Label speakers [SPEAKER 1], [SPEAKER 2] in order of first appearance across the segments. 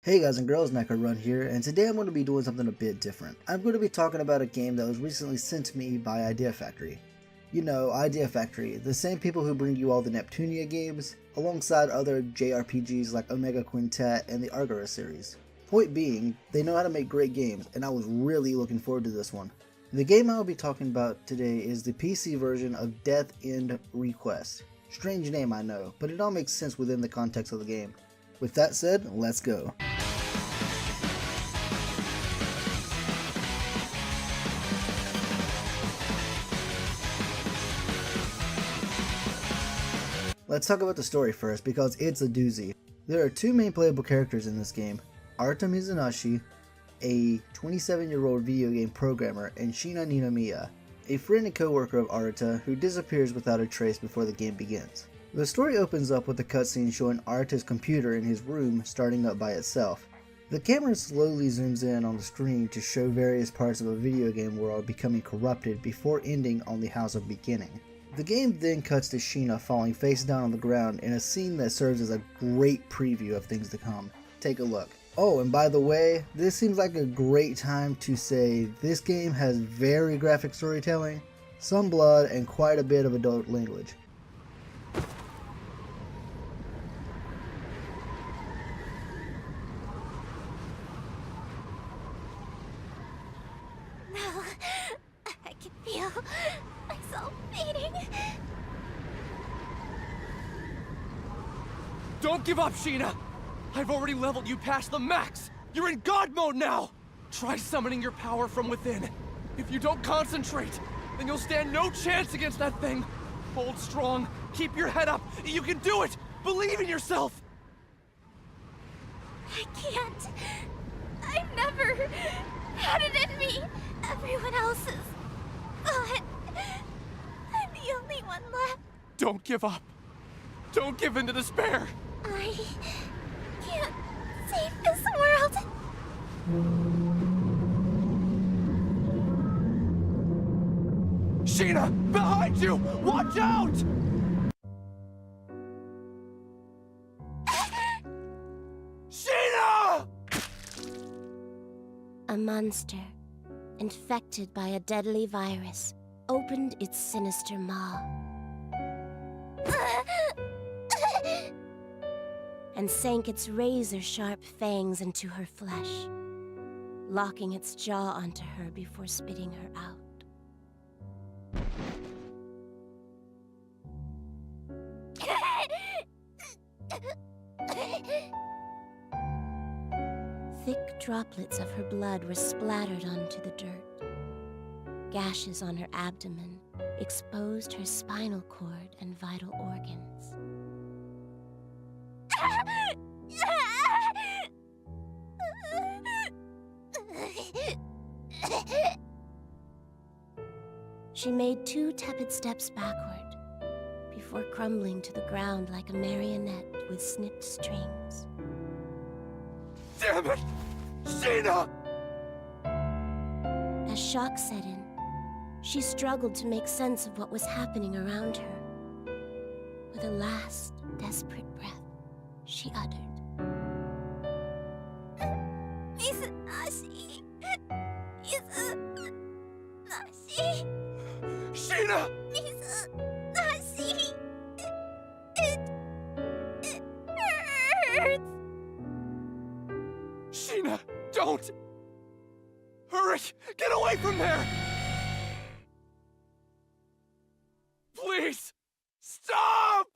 [SPEAKER 1] Hey guys and girls, Nekorun here, and today I'm going to be doing something a bit different. I'm going to be talking about a game that was recently sent to me by Idea Factory. You know, Idea Factory, the same people who bring you all the Neptunia games, alongside other JRPGs like Omega Quintet and the Argara series. Point being, they know how to make great games, and I was really looking forward to this one. The game I will be talking about today is the PC version of Death End Request. Strange name, I know, but it all makes sense within the context of the game. With that said, let's go. Let's talk about the story first, because it's a doozy. There are two main playable characters in this game, Arata Mizunaishi, a 27-year-old video game programmer, and Shina Ninomiya, a friend and co-worker of Arata who disappears without a trace before the game begins. The story opens up with a cutscene showing Arata's computer in his room starting up by itself. The camera slowly zooms in on the screen to show various parts of a video game world becoming corrupted before ending on the house of beginning. The game then cuts to Shina falling face down on the ground in a scene that serves as a great preview of things to come. Take a look. Oh, and by the way, this seems like a great time to say this game has very graphic storytelling, some blood, and quite a bit of adult language.
[SPEAKER 2] No, I can feel myself fading.
[SPEAKER 3] Don't give up, Sheena! I've already leveled you past the max! You're in God mode now! Try summoning your power from within. If you don't concentrate, then you'll stand no chance against that thing. Hold strong, keep your head up, you can do it! Believe in yourself!
[SPEAKER 2] I can't. I've never had it in me. Everyone else is gone. I'm the only one left.
[SPEAKER 3] Don't give up. Don't give in to despair!
[SPEAKER 2] I can't save this world.
[SPEAKER 3] Sheena! Behind you! Watch out! Sheena!
[SPEAKER 2] A monster, infected by a deadly virus, opened its sinister maw and sank its razor-sharp fangs into her flesh, locking its jaw onto her before spitting her out. Thick droplets of her blood were splattered onto the dirt. Gashes on her abdomen exposed her spinal cord and vital organs. She made 2 tepid steps backward before crumbling to the ground like a marionette with snipped strings.
[SPEAKER 3] Damn it! Sheena!
[SPEAKER 2] As shock set in, she struggled to make sense of what was happening around her. With a last, desperate breath, she uttered, Mizunaishi. Mizunaishi.
[SPEAKER 3] Sheena!
[SPEAKER 2] Mizunaishi. It hurts.
[SPEAKER 3] Sheena, don't! Hurry! Get away from there! Please! Stop!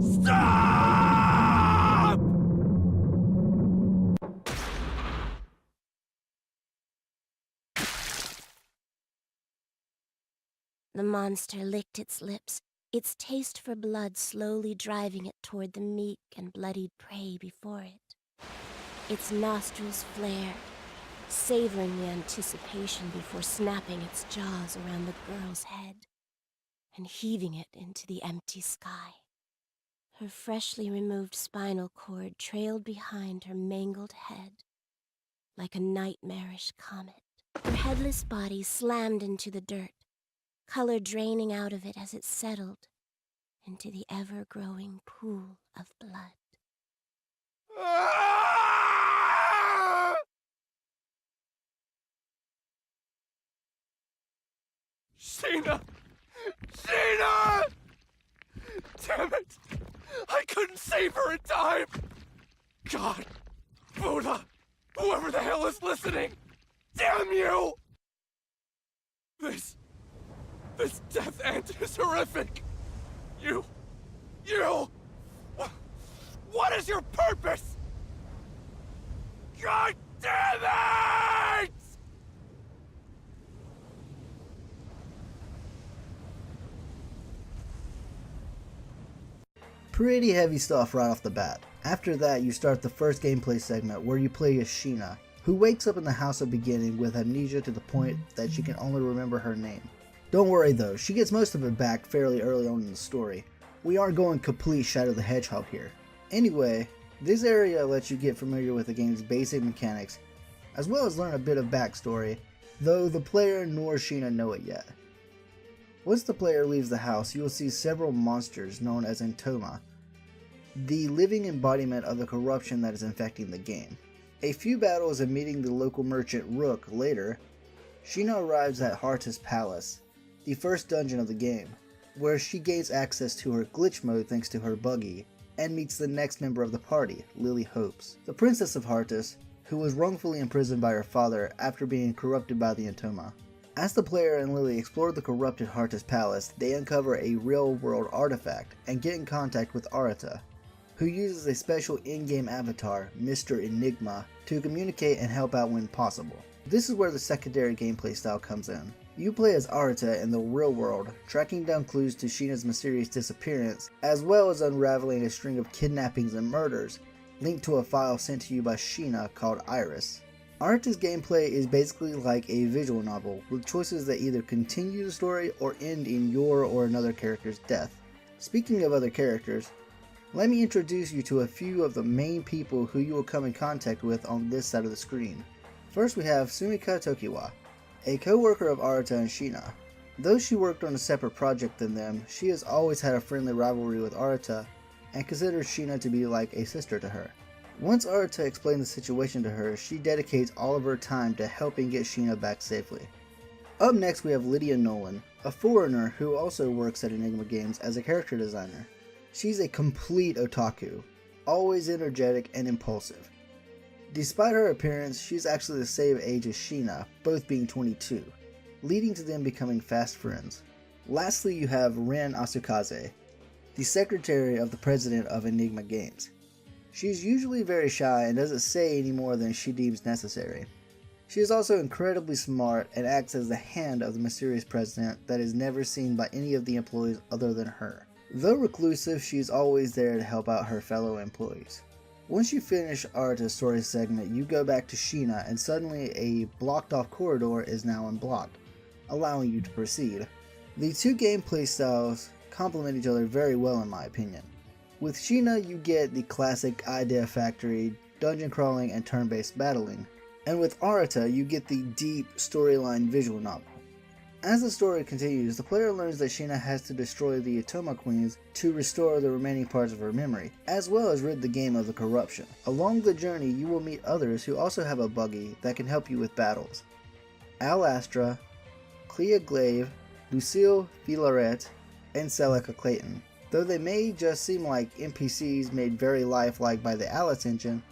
[SPEAKER 3] Stop!
[SPEAKER 2] The monster licked its lips, its taste for blood slowly driving it toward the meek and bloodied prey before it. Its nostrils flared, savoring the anticipation before snapping its jaws around the girl's head and heaving it into the empty sky. Her freshly removed spinal cord trailed behind her mangled head like a nightmarish comet. Her headless body slammed into the dirt, color draining out of it as it settled, into the ever-growing pool of blood.
[SPEAKER 3] Sheena! Sheena! Damn it! I couldn't save her in time! God! Buddha! Whoever the hell is listening! Damn you! This death end is horrific! You... What is your purpose? God damn it!
[SPEAKER 1] Pretty heavy stuff right off the bat. After that, you start the first gameplay segment where you play as Sheena, who wakes up in the House of Beginning with amnesia to the point that she can only remember her name. Don't worry though, she gets most of it back fairly early on in the story. We aren't going complete Shadow the Hedgehog here. Anyway, this area lets you get familiar with the game's basic mechanics, as well as learn a bit of backstory, though the player nor Sheena know it yet. Once the player leaves the house, you will see several monsters known as Entoma, the living embodiment of the corruption that is infecting the game. A few battles and meeting the local merchant Rook later, Sheena arrives at Harta's Palace, the first dungeon of the game, where she gains access to her glitch mode thanks to her buggy, and meets the next member of the party, Lily Hopes, the princess of Hartas, who was wrongfully imprisoned by her father after being corrupted by the Entoma. As the player and Lily explore the corrupted Hartas Palace, they uncover a real-world artifact and get in contact with Arata, who uses a special in-game avatar, Mr. Enigma, to communicate and help out when possible. This is where the secondary gameplay style comes in. You play as Arata in the real world, tracking down clues to Sheena's mysterious disappearance, as well as unraveling a string of kidnappings and murders, linked to a file sent to you by Sheena called Iris. Arata's gameplay is basically like a visual novel, with choices that either continue the story or end in your or another character's death. Speaking of other characters, let me introduce you to a few of the main people who you will come in contact with on this side of the screen. First we have Sumika Tokiwa, a co-worker of Arata and Sheena. Though she worked on a separate project than them, she has always had a friendly rivalry with Arata and considers Sheena to be like a sister to her. Once Arata explains the situation to her, she dedicates all of her time to helping get Sheena back safely. Up next we have Lydia Nolan, a foreigner who also works at Enigma Games as a character designer. She's a complete otaku, always energetic and impulsive. Despite her appearance, she's actually the same age as Sheena, both being 22, leading to them becoming fast friends. Lastly, you have Ren Asukaze, the secretary of the president of Enigma Games. She's usually very shy and doesn't say any more than she deems necessary. She is also incredibly smart and acts as the hand of the mysterious president that is never seen by any of the employees other than her. Though reclusive, she is always there to help out her fellow employees. Once you finish Arata's story segment, you go back to Sheena and suddenly a blocked off corridor is now unblocked, allowing you to proceed. The two gameplay styles complement each other very well in my opinion. With Sheena you get the classic idea factory, dungeon crawling and turn-based battling, and with Arata you get the deep storyline visual novel. As the story continues, the player learns that Sheena has to destroy the Entoma Queens to restore the remaining parts of her memory, as well as rid the game of the corruption. Along the journey, you will meet others who also have a buggy that can help you with battles. Al Astra, Clea Glaive, Lucille Villaret, and Celica Clayton. Though they may just seem like NPCs made very lifelike by the Alice engine,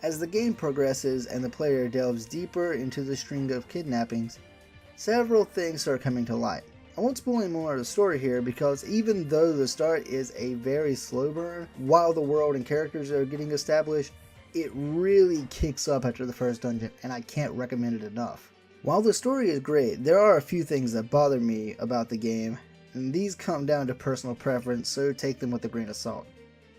[SPEAKER 1] as the game progresses and the player delves deeper into the string of kidnappings, several things start coming to light. I won't spoil any more of the story here because even though the start is a very slow burn, while the world and characters are getting established, it really kicks up after the first dungeon and I can't recommend it enough. While the story is great, there are a few things that bother me about the game, and these come down to personal preference, so take them with a grain of salt.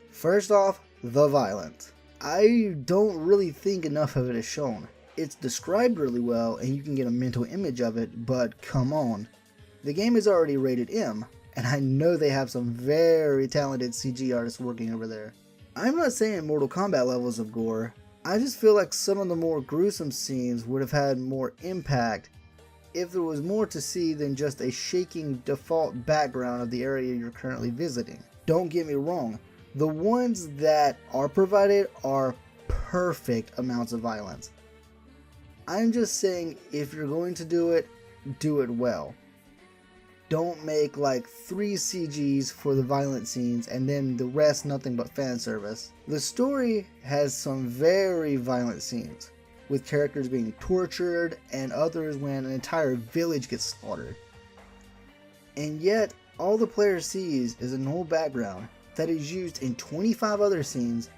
[SPEAKER 1] First off, the violence. I don't really think enough of it is shown. It's described really well and you can get a mental image of it, but come on. The game is already rated M, and I know they have some very talented CG artists working over there. I'm not saying Mortal Kombat levels of gore, I just feel like some of the more gruesome scenes would have had more impact if there was more to see than just a shaking default background of the area you're currently visiting. Don't get me wrong, the ones that are provided are perfect amounts of violence. I'm just saying, if you're going to do it well. Don't make like 3 CGs for the violent scenes and then the rest nothing but fan service. The story has some very violent scenes, with characters being tortured and others when an entire village gets slaughtered. And yet, all the player sees is a null background that is used in 25 other scenes,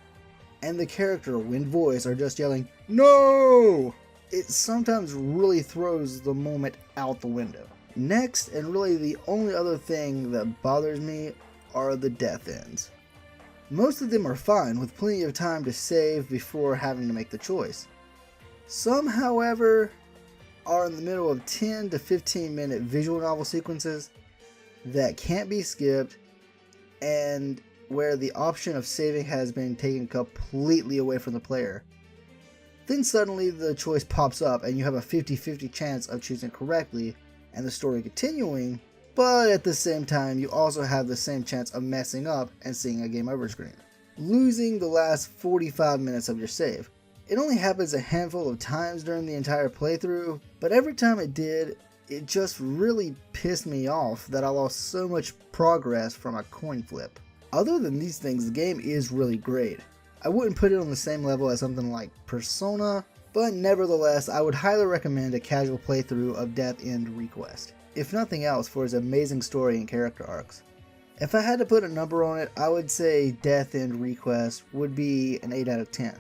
[SPEAKER 1] and the character, when voiced, are just yelling, "No!" It sometimes really throws the moment out the window. Next, and really the only other thing that bothers me, are the death ends. Most of them are fine, with plenty of time to save before having to make the choice. Some, however, are in the middle of 10 to 15 minute visual novel sequences that can't be skipped, and where the option of saving has been taken completely away from the player. Then suddenly the choice pops up and you have a 50-50 chance of choosing correctly and the story continuing, but at the same time you also have the same chance of messing up and seeing a game over screen, losing the last 45 minutes of your save. It only happens a handful of times during the entire playthrough, but every time it did, it just really pissed me off that I lost so much progress from a coin flip. Other than these things, the game is really great. I wouldn't put it on the same level as something like Persona, but nevertheless, I would highly recommend a casual playthrough of Death End Request, if nothing else for its amazing story and character arcs. If I had to put a number on it, I would say Death End Request would be an 8 out of 10.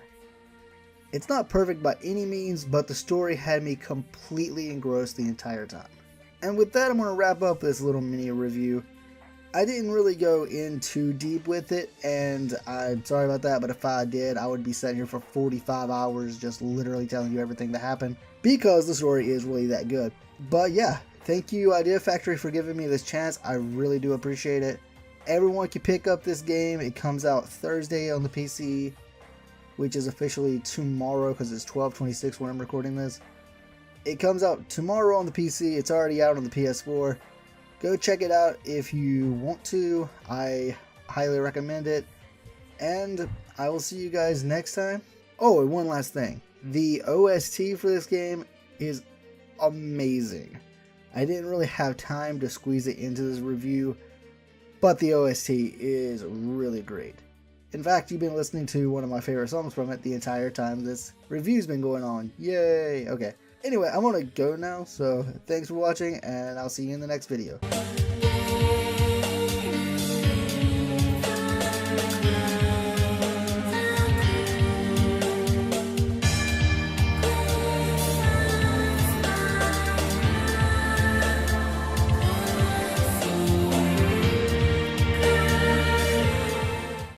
[SPEAKER 1] It's not perfect by any means, but the story had me completely engrossed the entire time. And with that, I'm going to wrap up this little mini review. I didn't really go in too deep with it, and I'm sorry about that, but if I did, I would be sitting here for 45 hours just literally telling you everything that happened, because the story is really that good. But yeah, thank you Idea Factory for giving me this chance. I really do appreciate it. Everyone can pick up this game. It comes out Thursday on the PC, which is officially tomorrow because it's 12/26 when I'm recording this. It comes out tomorrow on the PC. It's already out on the PS4. Go check it out if you want to. I highly recommend it. And I will see you guys next time. Oh, and one last thing. The OST for this game is amazing. I didn't really have time to squeeze it into this review, but the OST is really great. In fact, you've been listening to one of my favorite songs from it the entire time this review's been going on. Yay! Okay. Anyway, I'm gonna go now, so thanks for watching, and I'll see you in the next video.